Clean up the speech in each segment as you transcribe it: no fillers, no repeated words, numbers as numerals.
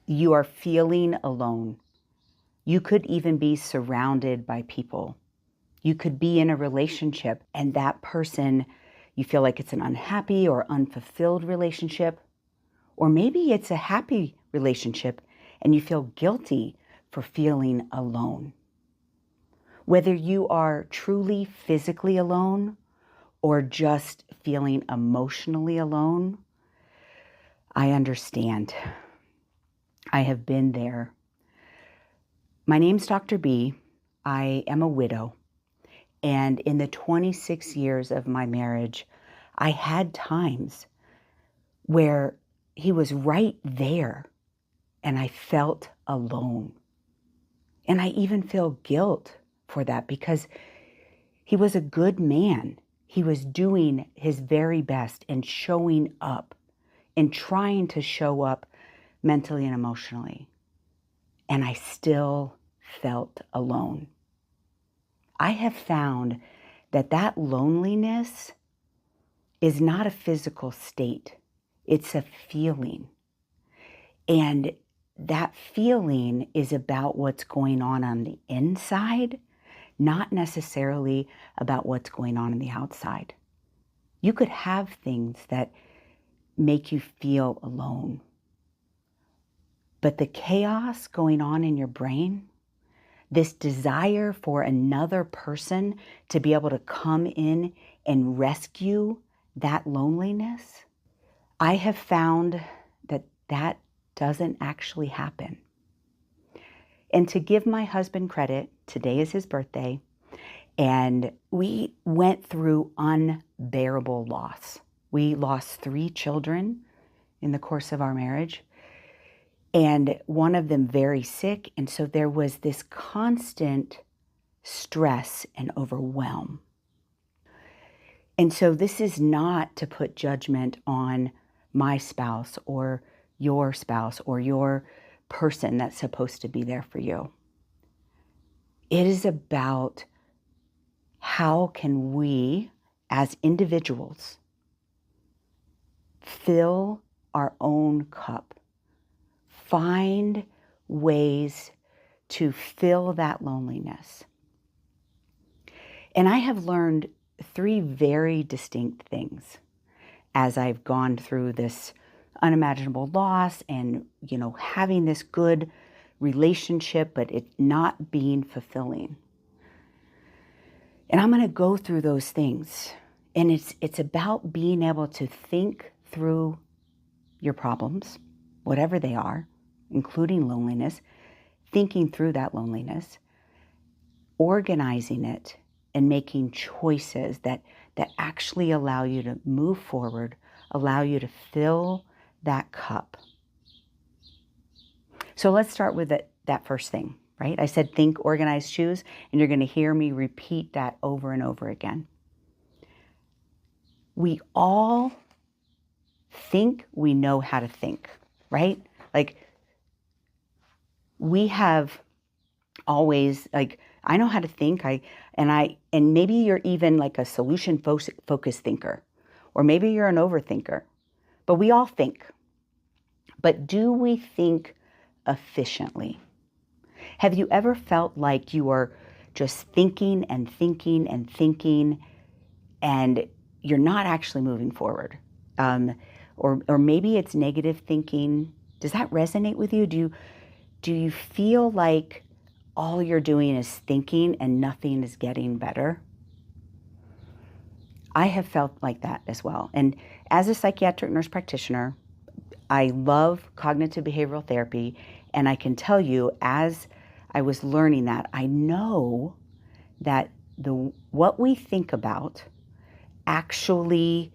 You are feeling alone. You could even be surrounded by people. You could be in a relationship and that person, you feel like it's an unhappy or unfulfilled relationship. Or maybe it's a happy relationship and you feel guilty for feeling alone. Whether you are truly physically alone or just feeling emotionally alone, I understand. I have been there. My name's Dr. B. I am a widow. And in the 26 years of my marriage, I had times where he was right there and I felt alone. And I even feel guilt for that because he was a good man. He was doing his very best and showing up and trying to show up mentally and emotionally. And I still felt alone. I have found that that loneliness is not a physical state. It's a feeling. And that feeling is about what's going on the inside, not necessarily about what's going on the outside. You could have things that make you feel alone. But the chaos going on in your brain, this desire for another person to be able to come in and rescue that loneliness, I have found that that doesn't actually happen. And to give my husband credit, today is his birthday, and we went through unbearable loss. We lost 3 children in the course of our marriage, and one of them very sick. And so there was this constant stress and overwhelm. And so this is not to put judgment on my spouse or your person that's supposed to be there for you. It is about how can we as individuals fill our own cup, find ways to fill that loneliness. And I have learned 3 very distinct things as I've gone through this unimaginable loss and, having this good relationship, but it not being fulfilling. And I'm going to go through those things. And it's about being able to think through your problems, whatever they are, including loneliness, thinking through that loneliness, organizing it, and making choices that actually allow you to move forward, allow you to fill that cup. So let's start with that first thing, right? I said think, organize, choose, and you're going to hear me repeat that over and over again. We all think we know how to think, right? Like we have always, I know how to think, and maybe you're even like a solution focused thinker, or maybe you're an overthinker, but we all think. But do we think efficiently? Have you ever felt like you are just thinking and thinking and thinking, and you're not actually moving forward? Or maybe it's negative thinking. Does that resonate with you? Do you feel like all you're doing is thinking and nothing is getting better? I have felt like that as well. And as a psychiatric nurse practitioner, I love cognitive behavioral therapy. And I can tell you, as I was learning that, I know that what we think about actually,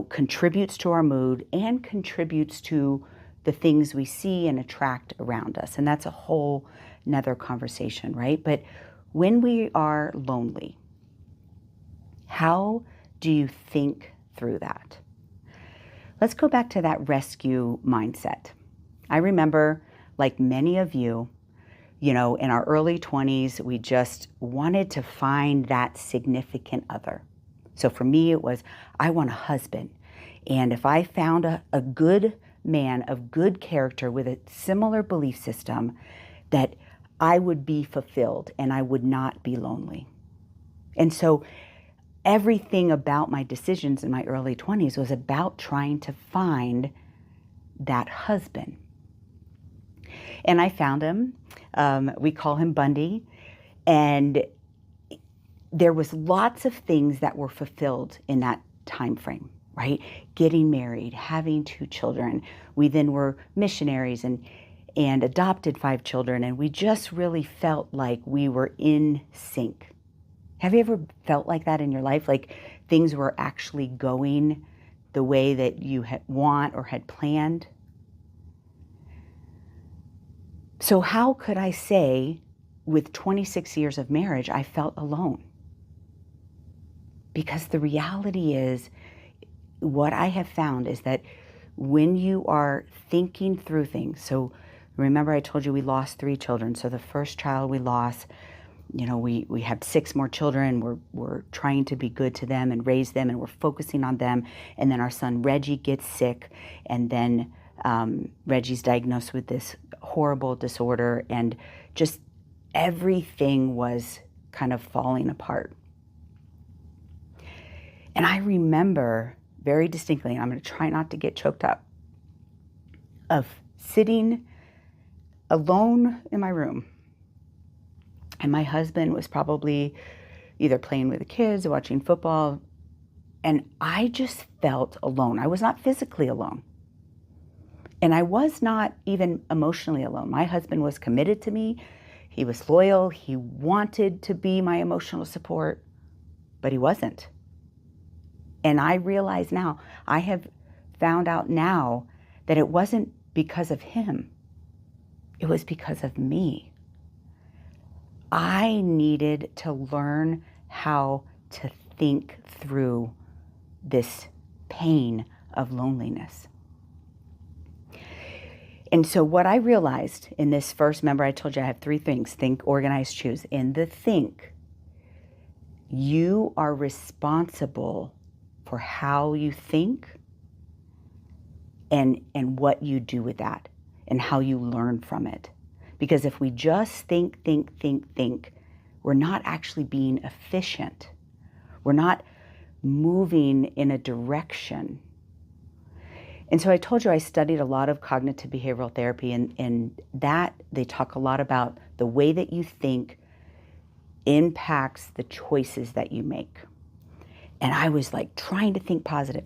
contributes to our mood and contributes to the things we see and attract around us. And that's a whole nother conversation, right? But when we are lonely, how do you think through that? Let's go back to that rescue mindset. I remember, like many of you, in our early 20s, we just wanted to find that significant other. So for me, it was, I want a husband. And if I found a good man of good character with a similar belief system, that I would be fulfilled and I would not be lonely. And so everything about my decisions in my early 20s was about trying to find that husband. And I found him. We call him Bundy. And there was lots of things that were fulfilled in that time frame, right? Getting married, having 2 children. We then were missionaries and adopted 5 children. And we just really felt like we were in sync. Have you ever felt like that in your life? Like things were actually going the way that you had want or had planned? So how could I say with 26 years of marriage, I felt alone? Because the reality is, what I have found is that when you are thinking through things, so remember I told you we lost 3 children. So the first child we lost, we have 6 more children. We're trying to be good to them and raise them, and we're focusing on them. And then our son Reggie gets sick, and then Reggie's diagnosed with this horrible disorder, and just everything was kind of falling apart. And I remember very distinctly, and I'm going to try not to get choked up, of sitting alone in my room. And my husband was probably either playing with the kids or watching football. And I just felt alone. I was not physically alone. And I was not even emotionally alone. My husband was committed to me. He was loyal. He wanted to be my emotional support, but he wasn't. And I realize now, I have found out now that it wasn't because of him. It was because of me. I needed to learn how to think through this pain of loneliness. And so what I realized in this first, remember I told you I have 3 things: think, organize, choose. In the think, you are responsible for how you think and what you do with that and how you learn from it. Because if we just think, we're not actually being efficient. We're not moving in a direction. And so I told you I studied a lot of cognitive behavioral therapy, and that they talk a lot about the way that you think impacts the choices that you make. And I was like trying to think positive,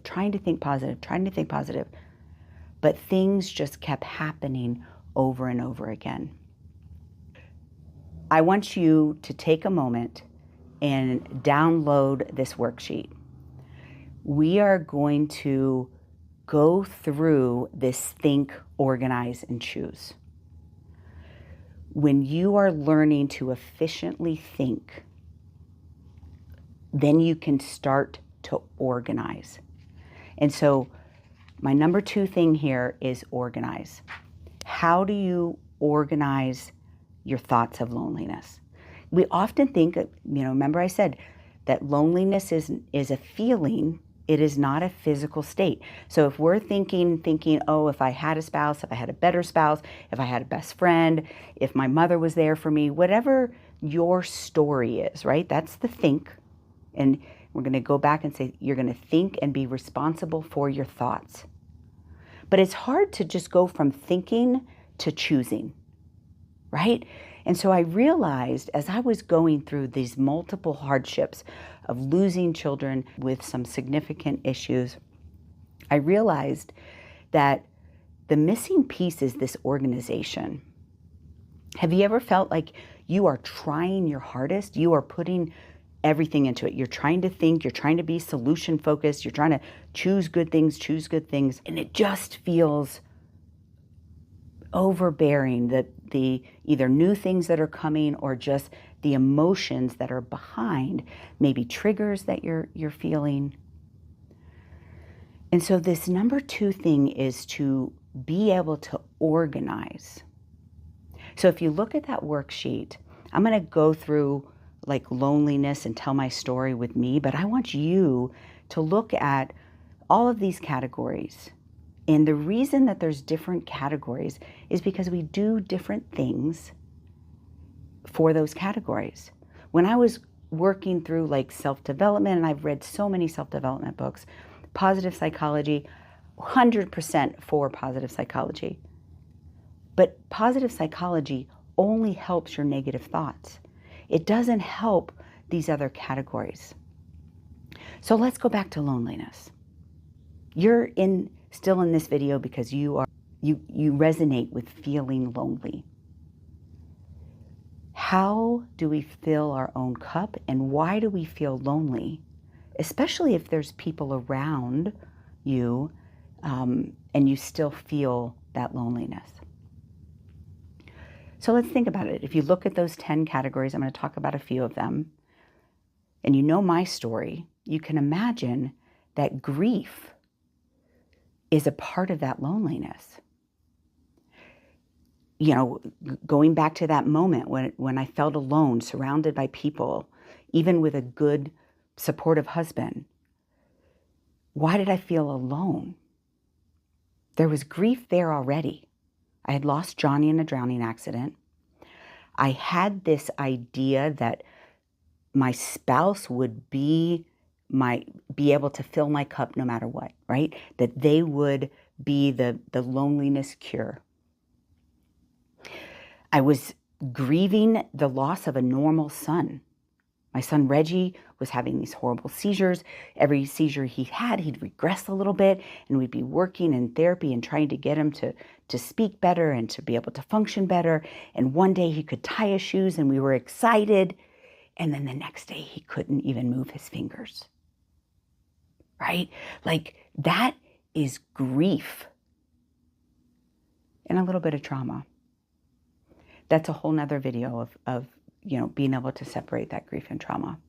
but things just kept happening over and over again. I want you to take a moment and download this worksheet. We are going to go through this think, organize, and choose. When you are learning to efficiently think, then you can start to organize. And so my number 2 thing here is organize. How do you organize your thoughts of loneliness? We often think, remember I said that loneliness is a feeling. It is not a physical state. So if we're thinking, oh, if I had a spouse, if I had a better spouse, if I had a best friend, if my mother was there for me, whatever your story is, right? That's the think. And we're going to go back and say, you're going to think and be responsible for your thoughts. But it's hard to just go from thinking to choosing, right? And so I realized as I was going through these multiple hardships of losing children with some significant issues, I realized that the missing piece is this organization. Have you ever felt like you are trying your hardest? You are putting everything into it. You're trying to think, you're trying to be solution focused, you're trying to choose good things, and it just feels overbearing, the either new things that are coming or just the emotions that are behind, maybe triggers that you're feeling. And so this number 2 thing is to be able to organize. So if you look at that worksheet, I'm going to go through like loneliness and tell my story with me, but I want you to look at all of these categories And the reason that there's different categories is because we do different things for those categories. When I was working through like self-development, and I've read so many self-development books, positive psychology, 100% for positive psychology. But positive psychology only helps your negative thoughts. It doesn't help these other categories. So let's go back to loneliness. You're still in this video because you resonate with feeling lonely. How do we fill our own cup, and why do we feel lonely? Especially if there's people around you and you still feel that loneliness. So let's think about it. If you look at those 10 categories, I'm going to talk about a few of them, and you know my story, you can imagine that grief is a part of that loneliness. You know, going back to that moment when I felt alone, surrounded by people, even with a good, supportive husband. Why did I feel alone? There was grief there already. I had lost Johnny in a drowning accident. I had this idea that my spouse would be able to fill my cup no matter what, right? That they would be the loneliness cure. I was grieving the loss of a normal son. My son Reggie was having these horrible seizures. Every seizure he had, he'd regress a little bit, and we'd be working in therapy and trying to get him to speak better and to be able to function better. And one day he could tie his shoes and we were excited. And then the next day he couldn't even move his fingers. Right? Like that is grief and a little bit of trauma. That's a whole nother video of being able to separate that grief and trauma.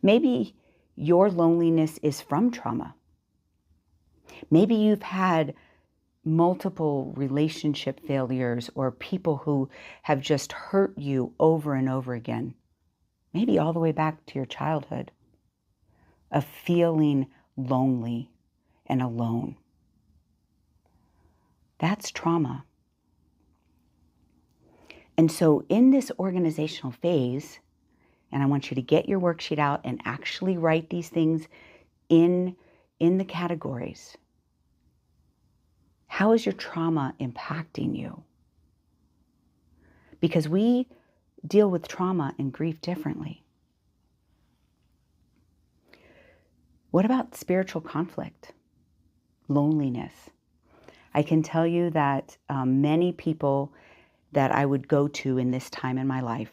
Maybe your loneliness is from trauma. Maybe you've had multiple relationship failures or people who have just hurt you over and over again. Maybe all the way back to your childhood, of feeling lonely and alone. That's trauma. And so in this organizational phase, and I want you to get your worksheet out and actually write these things in the categories. How is your trauma impacting you? Because we deal with trauma and grief differently. What about spiritual conflict? Loneliness. I can tell you that many people that I would go to in this time in my life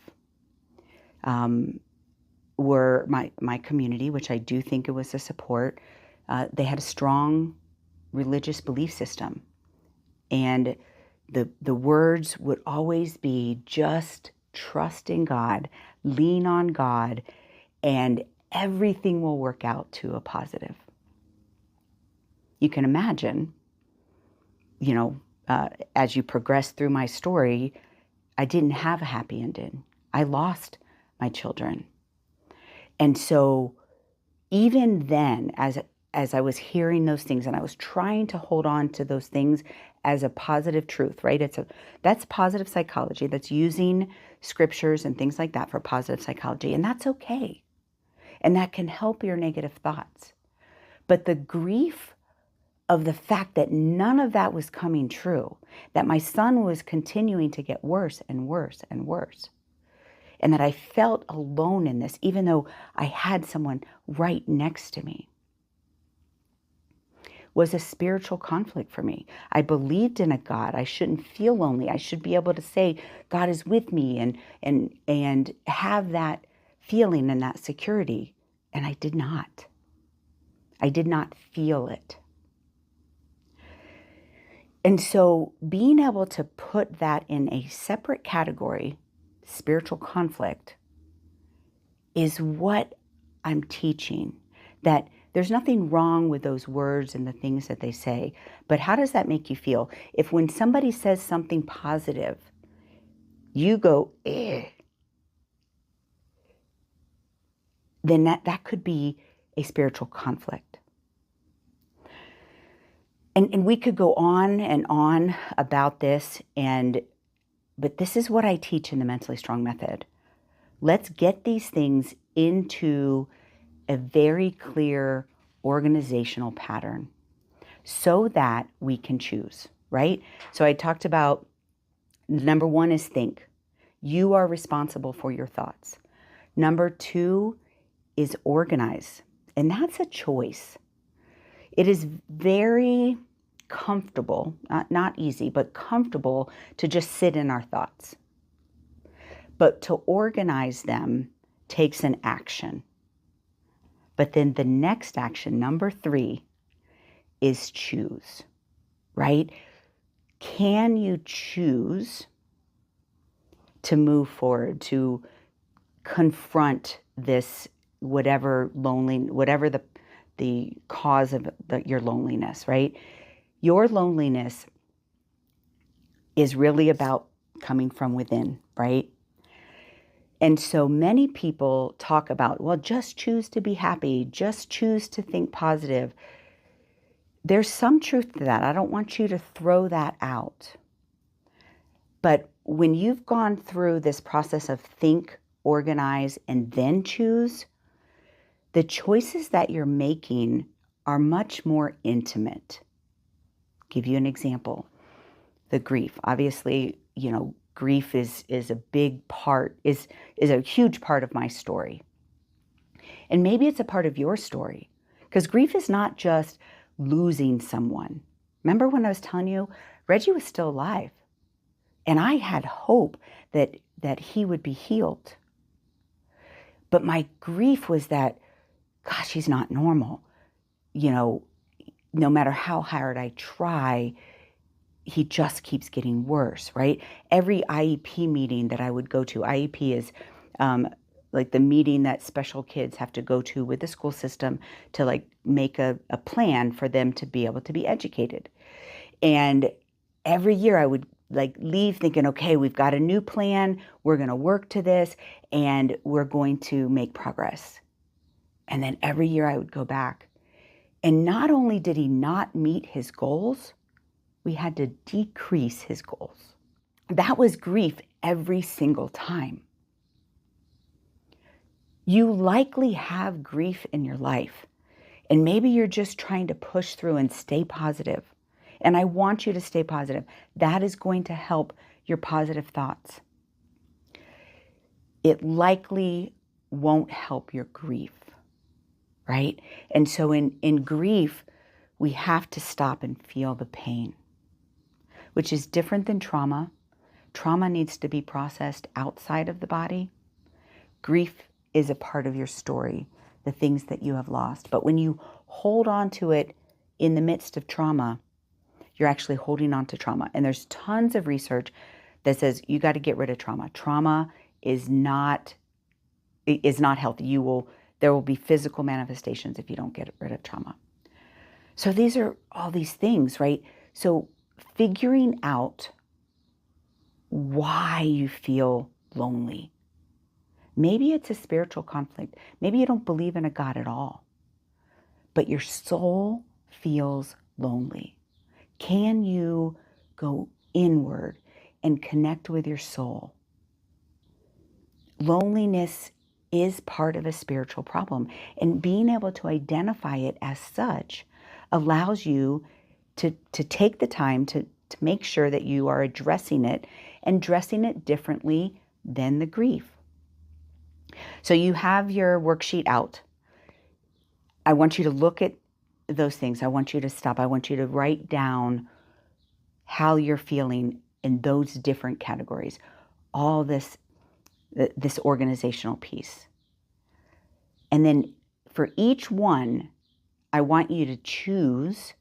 were my community, which I do think it was a support. They had a strong religious belief system. And the words would always be just trust in God, lean on God, and everything will work out to a positive. You can imagine, as you progress through my story, I didn't have a happy ending. I lost my children. And so even then, as I was hearing those things and I was trying to hold on to those things as a positive truth, right? That's positive psychology. That's using scriptures and things like that for positive psychology. And that's okay. And that can help your negative thoughts. But the grief of the fact that none of that was coming true, that my son was continuing to get worse and worse and worse, and that I felt alone in this, even though I had someone right next to me, was a spiritual conflict for me. I believed in a God. I shouldn't feel lonely. I should be able to say, God is with me and have that feeling and that security. And I did not. I did not feel it. And so being able to put that in a separate category, spiritual conflict, is what I'm teaching. That there's nothing wrong with those words and the things that they say, but how does that make you feel? If when somebody says something positive, you go, eh, then that could be a spiritual conflict. And we could go on and on about this, but this is what I teach in the Mentally Strong Method. Let's get these things into a very clear organizational pattern so that we can choose, right? So I talked about number 1 is think. You are responsible for your thoughts. Number 2 is organize, and that's a choice. It is very comfortable, not easy, but comfortable to just sit in our thoughts. But to organize them takes an action. But then the next action, number 3, is choose, right? Can you choose to move forward, to confront this, whatever the cause of your loneliness, right? Your loneliness is really about coming from within, right? And so many people talk about, well, just choose to be happy, just choose to think positive. There's some truth to that. I don't want you to throw that out. But when you've gone through this process of think, organize, and then choose, the choices that you're making are much more intimate. Give you an example. The grief. Obviously, grief is a big part, is a huge part of my story. And maybe it's a part of your story, because grief is not just losing someone. Remember when I was telling you, Reggie was still alive, and I had hope that he would be healed. But my grief was that, gosh, he's not normal. No matter how hard I try, he just keeps getting worse, right? Every IEP meeting that I would go to, IEP is like the meeting that special kids have to go to with the school system to make a plan for them to be able to be educated. And every year I would leave thinking, okay, we've got a new plan, we're going to work to this, and we're going to make progress. And then every year I would go back. And not only did he not meet his goals, we had to decrease his goals. That was grief every single time. You likely have grief in your life, and maybe you're just trying to push through and stay positive. And I want you to stay positive. That is going to help your positive thoughts. It likely won't help your grief, right? And so in grief, we have to stop and feel the pain, which is different than trauma. Trauma needs to be processed outside of the body. Grief is a part of your story, the things that you have lost. But when you hold on to it in the midst of trauma, you're actually holding on to trauma. And there's tons of research that says you got to get rid of trauma. Trauma is not healthy. There will be physical manifestations if you don't get rid of trauma. So these are all these things, right? So figuring out why you feel lonely. Maybe it's a spiritual conflict. Maybe you don't believe in a God at all, but your soul feels lonely. Can you go inward and connect with your soul? Loneliness is part of a spiritual problem, and being able to identify it as such allows you to take the time to make sure that you are addressing it and dressing it differently than the grief. So you have your worksheet out. I want you to look at those things. I want you to stop. I want you to write down how you're feeling in those different categories. All this organizational piece. And then for each one, I want you to choose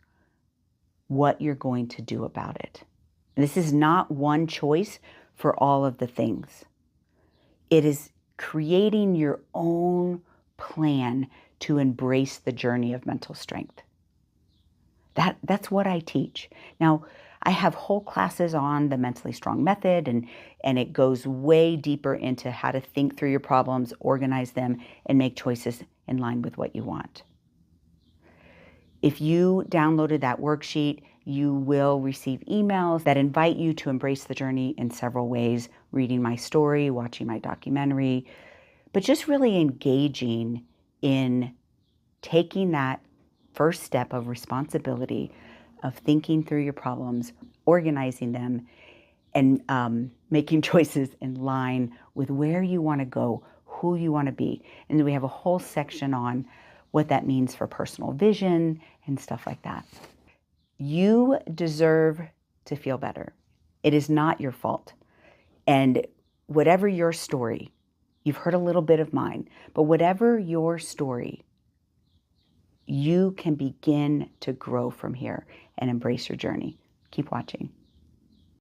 what you're going to do about it. This is not one choice for all of the things. It is creating your own plan to embrace the journey of mental strength. That's what I teach. Now, I have whole classes on the Mentally Strong Method, and it goes way deeper into how to think through your problems, organize them, and make choices in line with what you want. If you downloaded that worksheet, you will receive emails that invite you to embrace the journey in several ways, reading my story, watching my documentary, but just really engaging in taking that first step of responsibility of thinking through your problems, organizing them, and making choices in line with where you want to go, who you want to be. And then we have a whole section on what that means for personal vision and stuff like that. You deserve to feel better. It is not your fault. And whatever your story, you've heard a little bit of mine, but whatever your story, you can begin to grow from here and embrace your journey. Keep watching.